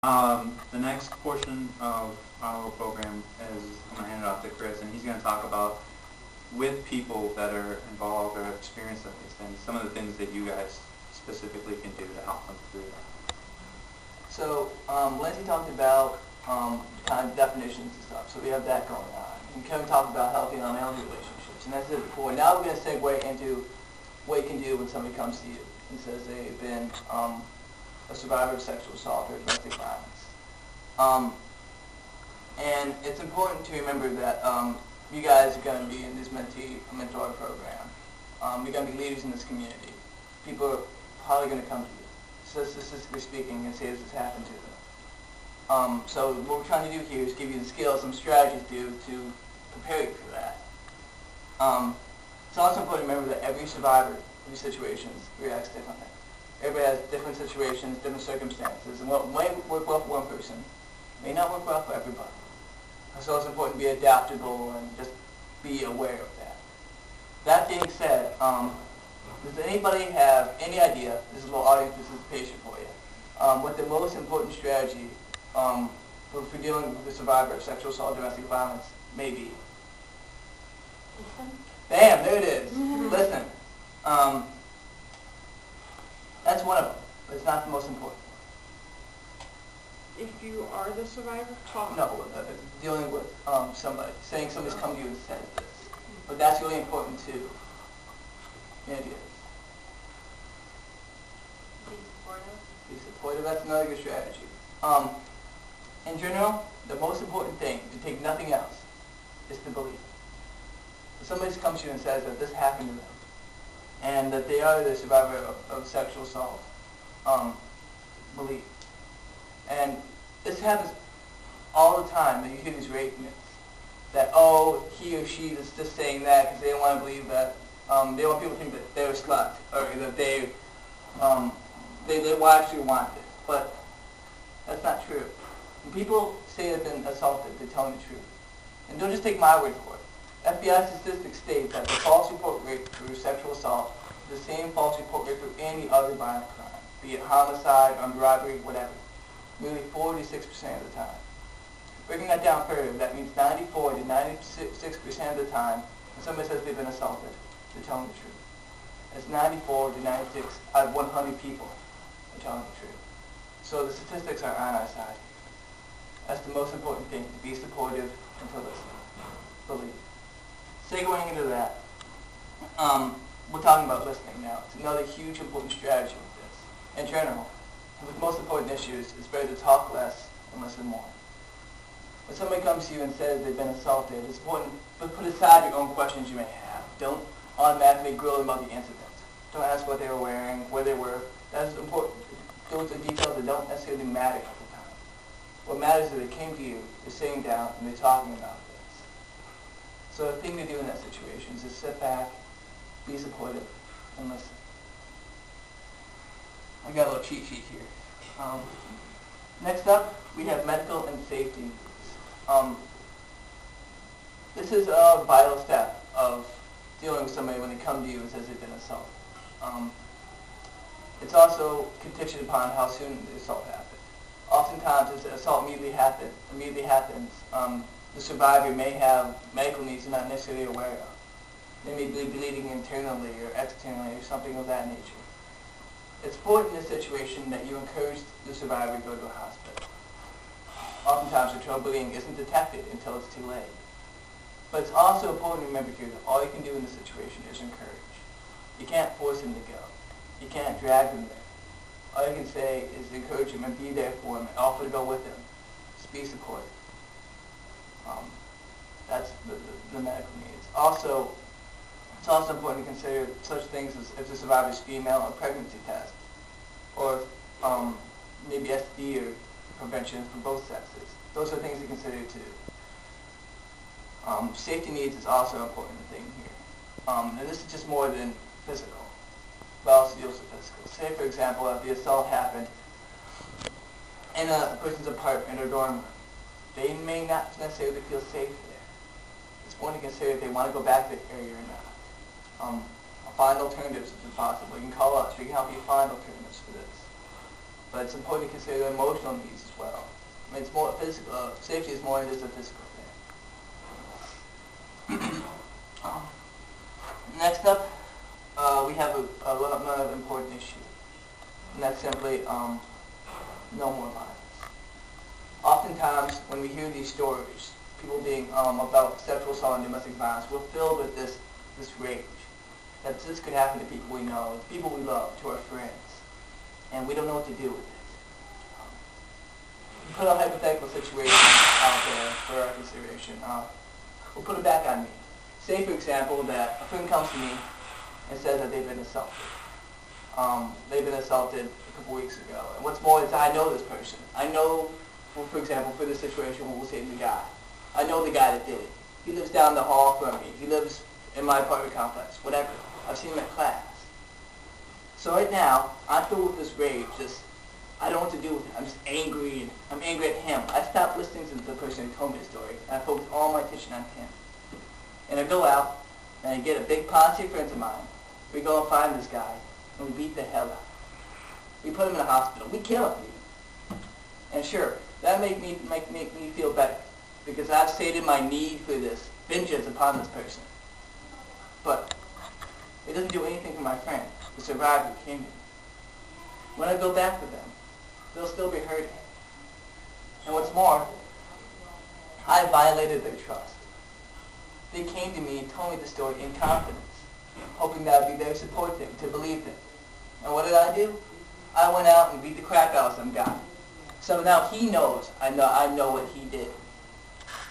The next portion of our program is I'm going to hand it off to Chris, and he's going to talk about with people that are involved or have experienced these things, some of the things that you guys specifically can do to help them through that. So Lindsay talked about kind of definitions and stuff, so we have that going on. And Kevin talked about healthy and unhealthy relationships, and that's it before. Now we're going to segue into what you can do when somebody comes to you and says they've been a survivor of sexual assault or domestic violence. And it's important to remember that you guys are going to be in this mentor program. You're going to be leaders in this community. People are probably going to come to you, statistically speaking, and say this has happened to them. So what we're trying to do here is give you the skills, some strategies to prepare you for that. It's also important to remember that every survivor of these situations reacts differently. Everybody has different situations, different circumstances, and what may work well for one person may not work well for everybody. So it's important to be adaptable and just be aware of that. That being said, does anybody have any idea, this is a little audience participation for you, what the most important strategy for dealing with the survivor of sexual assault or domestic violence may be? Bam, there it is. Listen. That's one of them, but it's not the most important. If you are the survivor, talk. No, dealing with somebody, saying somebody's come to you and said this. But that's really important too. Any ideas? Be supportive. Be supportive, that's another good strategy. In general, the most important thing, to take nothing else, is to believe. If somebody comes to you and says that this happened to them, and that they are the survivor of sexual assault, believe. And this happens all the time, that you hear these rape myths, that, oh, he or she is just saying that because they don't want to believe that, they want people to think that they're a slut, or that they actually want this. But that's not true. When people say they've been assaulted, they're telling the truth. And don't just take my word for it. FBI statistics state that the false report rate for sexual assault is the same false report rate for any other violent crime, be it homicide, armed robbery, whatever. Nearly 46% of the time. Breaking that down further, that means 94 to 96% of the time when somebody says they've been assaulted, they're telling the truth. It's 94 to 96 out of 100 people are telling the truth. So the statistics are on our side. That's the most important thing, to be supportive and to listen. Believe. Segueing into that, we're talking about listening now. It's another huge important strategy with this. In general, with the most important issues, it's better to talk less and listen more. When somebody comes to you and says they've been assaulted, it's important to put aside your own questions you may have. Don't automatically grill them about the incident. Don't ask what they were wearing, where they were. That's important. Those are details that don't necessarily matter at the time. What matters is that they came to you, they're sitting down, and they're talking about this. So the thing to do in that situation is just sit back, be supportive, and listen. I got a little cheat sheet here. Next up, we have medical and safety needs. This is a vital step of dealing with somebody when they come to you and says they've been assaulted. It's also contingent upon how soon the assault happened. Oftentimes, as the assault immediately happens, the survivor may have medical needs they're not necessarily aware of. They may be bleeding internally or externally or something of that nature. It's important in this situation that you encourage the survivor to go to a hospital. Oftentimes, internal bleeding isn't detected until it's too late. But it's also important to remember here that all you can do in this situation is encourage. You can't force them to go. You can't drag them there. All you can say is encourage them and be there for them and offer to go with them. Just be supportive. That's the medical needs. Also, it's also important to consider such things as if the survivor is female, a pregnancy test, or maybe STD or prevention for both sexes. Those are things to consider too. Safety needs is also an important thing here. And this is just more than physical, but also deals with physical. Say, for example, if the assault happened in a person's apartment or dorm room, they may not necessarily feel safe there. It's important to consider if they want to go back to the area or not. Find alternatives if it's possible. You can call us. We can help you find alternatives for this. but it's important to consider their emotional needs as well. I mean, it's more physical. Safety is more than just a physical thing. Next up, we have another important issue, and that's simply no more violence. Oftentimes, when we hear these stories, people being about sexual assault and domestic violence, we're filled with this rage that this could happen to people we know, people we love, to our friends, and we don't know what to do with it. We put a hypothetical situation out there for our consideration. We'll put it back on me. Say, for example, that a friend comes to me and says that they've been assaulted. They've been assaulted a couple weeks ago. And what's more is I know this person. I know, well, for example, for this situation, we'll say the guy. I know the guy that did it. He lives down the hall from me. He lives in my apartment complex, whatever. I've seen him at class. So right now, I'm filled with this rage, I don't know what to do with it. I'm just angry, and I'm angry at him. I stopped listening to the person who told me the story, and I focused all my attention on him. And I go out, and I get a big posse of friends of mine. We go and find this guy, and we beat the hell out of him. We put him in a hospital. We kill him, even. And sure, that make me feel better, because I've stated my need for this vengeance upon this person. But it doesn't do anything for my friend, the survivor who came to me. When I go back with them, they'll still be hurting. And what's more, I violated their trust. They came to me and told me the story in confidence, hoping that I'd be there to support them, to believe them. And what did I do? I went out and beat the crap out of some guy. So now he knows I know what he did.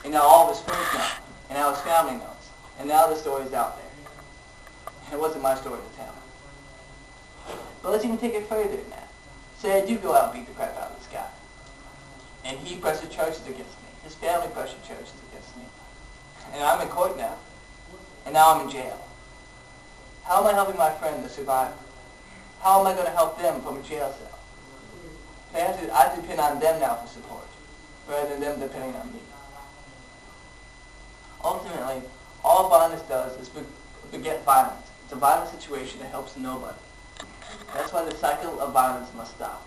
And now all of his friends know. And now his family knows. And now the story's out there. And it wasn't my story to tell. But let's even take it further than that. Say I do go out and beat the crap out of this guy. And he presses charges against me. His family presses charges against me. And I'm in court now. And now I'm in jail. How am I helping my friend, the survivor? How am I going to help them from a jail cell? I depend on them now for support, rather than them depending on me. Ultimately, all violence does is beget violence. It's a violent situation that helps nobody. That's why the cycle of violence must stop.